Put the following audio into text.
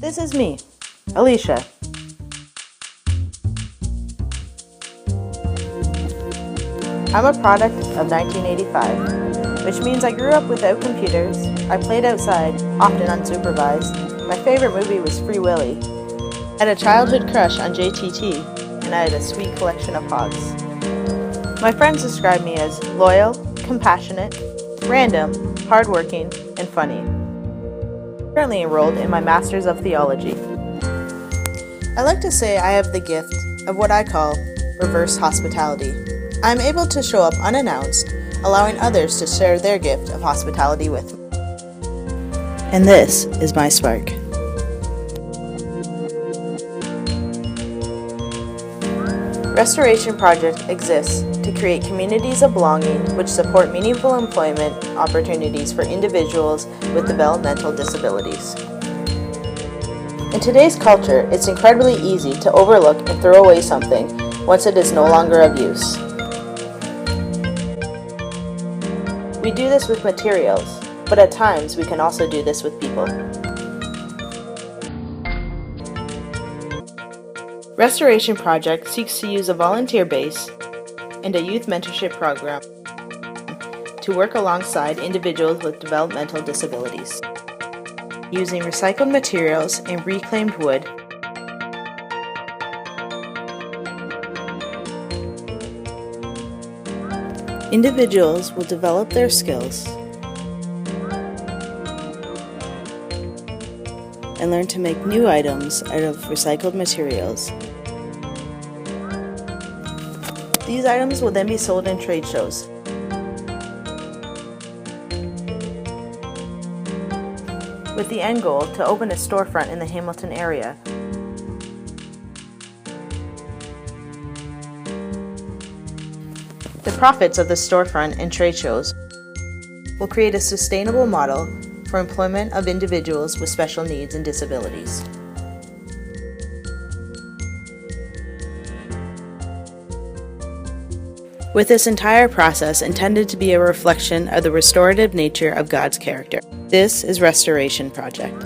This is me, Alicia. I'm a product of 1985, which means I grew up without computers, I played outside, often unsupervised, my favorite movie was Free Willy, I had a childhood crush on JTT, and I had a sweet collection of hogs. My friends describe me as loyal, compassionate, random, hardworking, and funny. I'm currently enrolled in my Master's of Theology. I like to say I have the gift of what I call reverse hospitality. I'm able to show up unannounced, allowing others to share their gift of hospitality with me. And this is my spark. Restoration Project exists to create communities of belonging which support meaningful employment opportunities for individuals with developmental disabilities. In today's culture, it's incredibly easy to overlook and throw away something once it is no longer of use. We do this with materials, but at times we can also do this with people. Restoration Project seeks to use a volunteer base and a youth mentorship program to work alongside individuals with developmental disabilities. Using recycled materials and reclaimed wood, individuals will develop their skills and learn to make new items out of recycled materials. These items will then be sold in trade shows. With the end goal to open a storefront in the Hamilton area. The profits of the storefront and trade shows will create a sustainable model for employment of individuals with special needs and disabilities. With this entire process intended to be a reflection of the restorative nature of God's character. This is Restoration Project.